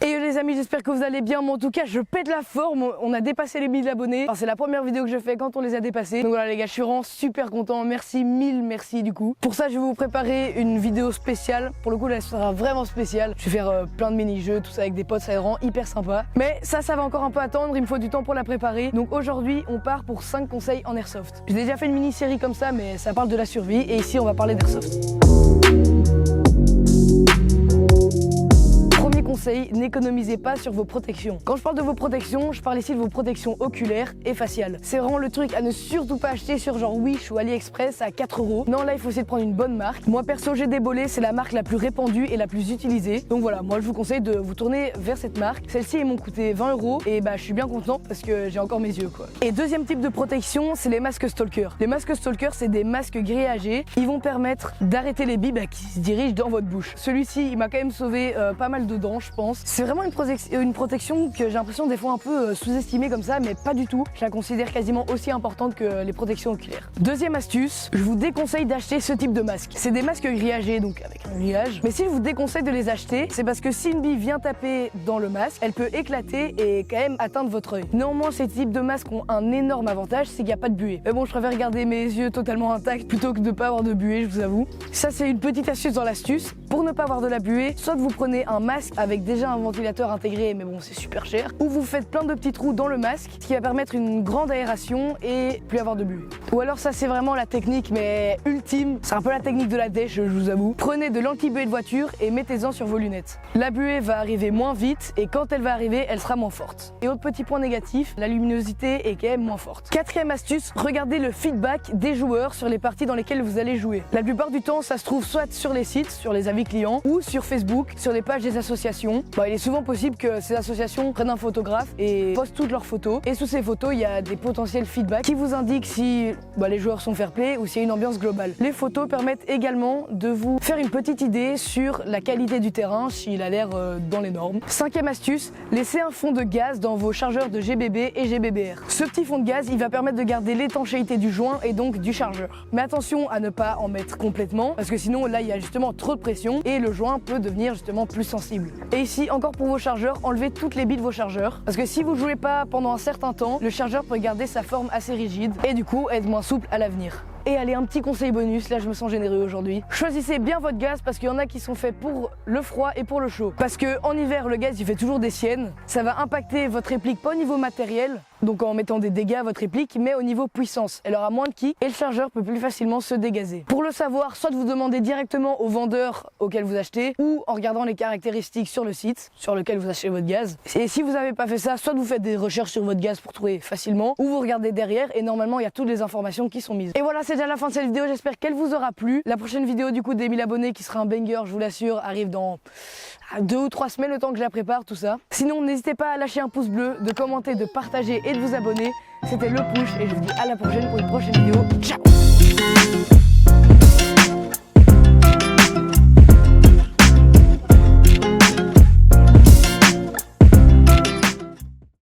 Et les amis, j'espère que vous allez bien, mais en tout cas je pète la forme, on a dépassé les 1000 abonnés. Enfin, c'est la première vidéo que je fais quand on les a dépassés. Donc voilà les gars, je suis vraiment super content, merci, 1000 merci du coup. Pour ça je vais vous préparer une vidéo spéciale, pour le coup là elle sera vraiment spéciale. Je vais faire plein de mini-jeux, tout ça avec des potes, ça rend hyper sympa. Mais ça va encore un peu attendre, il me faut du temps pour la préparer. Donc aujourd'hui on part pour 5 conseils en airsoft. J'ai déjà fait une mini-série comme ça, mais ça parle de la survie et ici on va parler d'airsoft. Conseil, n'économisez pas sur vos protections. Quand je parle de vos protections, je parle ici de vos protections oculaires et faciales. C'est vraiment le truc à ne surtout pas acheter sur genre Wish ou AliExpress à 4 €. Non, là il faut essayer de prendre une bonne marque. Moi perso, GD Bollé, c'est la marque la plus répandue et la plus utilisée. Donc voilà, moi je vous conseille de vous tourner vers cette marque. Celle-ci m'ont coûté 20 € et bah je suis bien content parce que j'ai encore mes yeux quoi. Et deuxième type de protection, c'est les masques Stalker. Les masques Stalker, c'est des masques grillagés. Ils vont permettre d'arrêter les billes qui se dirigent dans votre bouche. Celui-ci, il m'a quand même sauvé pas mal de dents, je pense. C'est vraiment une protection que j'ai l'impression des fois un peu sous-estimée comme ça, mais pas du tout. Je la considère quasiment aussi importante que les protections oculaires. Deuxième astuce, je vous déconseille d'acheter ce type de masque. C'est des masques grillagés, donc avec un grillage. Mais si je vous déconseille de les acheter, c'est parce que si une bille vient taper dans le masque, elle peut éclater et quand même atteindre votre œil. Néanmoins, ces types de masques ont un énorme avantage, c'est qu'il n'y a pas de buée. Mais bon, je préfère garder mes yeux totalement intacts plutôt que de pas avoir de buée, je vous avoue. Ça, c'est une petite astuce dans l'astuce. Pour ne pas avoir de la buée, soit vous prenez un masque avec déjà un ventilateur intégré, mais bon, c'est super cher, ou vous faites plein de petits trous dans le masque, ce qui va permettre une grande aération et plus avoir de buée. Ou alors ça, c'est vraiment la technique, mais ultime, c'est un peu la technique de la dèche, je vous avoue. Prenez de l'anti-buée de voiture et mettez-en sur vos lunettes. La buée va arriver moins vite et quand elle va arriver, elle sera moins forte. Et autre petit point négatif, la luminosité est quand même moins forte. Quatrième astuce, regardez le feedback des joueurs sur les parties dans lesquelles vous allez jouer. La plupart du temps, ça se trouve soit sur les sites, sur les avis clients, ou sur Facebook, sur les pages des associations. Il est souvent possible que ces associations prennent un photographe et postent toutes leurs photos. Et sous ces photos, il y a des potentiels feedbacks qui vous indiquent si les joueurs sont fair-play ou s'il y a une ambiance globale. Les photos permettent également de vous faire une petite idée sur la qualité du terrain, s'il a l'air dans les normes. Cinquième astuce, laissez un fond de gaz dans vos chargeurs de GBB et GBBR. Ce petit fond de gaz, il va permettre de garder l'étanchéité du joint et donc du chargeur. Mais attention à ne pas en mettre complètement parce que sinon là, il y a justement trop de pression et le joint peut devenir justement plus sensible. Et ici, encore pour vos chargeurs, enlevez toutes les billes de vos chargeurs parce que si vous jouez pas pendant un certain temps, le chargeur peut garder sa forme assez rigide et du coup être moins souple à l'avenir. Et allez, un petit conseil bonus, là je me sens généreux aujourd'hui. Choisissez bien votre gaz parce qu'il y en a qui sont faits pour le froid et pour le chaud. Parce que en hiver, le gaz il fait toujours des siennes. Ça va impacter votre réplique pas au niveau matériel, donc en mettant des dégâts à votre réplique, mais au niveau puissance. Elle aura moins de kick et le chargeur peut plus facilement se dégazer. Pour le savoir, soit vous demandez directement au vendeur auquel vous achetez ou en regardant les caractéristiques sur le site sur lequel vous achetez votre gaz. Et si vous n'avez pas fait ça, soit vous faites des recherches sur votre gaz pour trouver facilement ou vous regardez derrière et normalement il y a toutes les informations qui sont mises. Et voilà, c'est déjà la fin de cette vidéo, j'espère qu'elle vous aura plu. La prochaine vidéo du coup des 1000 abonnés qui sera un banger, je vous l'assure, arrive dans 2 ou 3 semaines le temps que je la prépare, tout ça. Sinon, n'hésitez pas à lâcher un pouce bleu, de commenter, de partager et de vous abonner. C'était le push et je vous dis à la prochaine pour une prochaine vidéo. Ciao!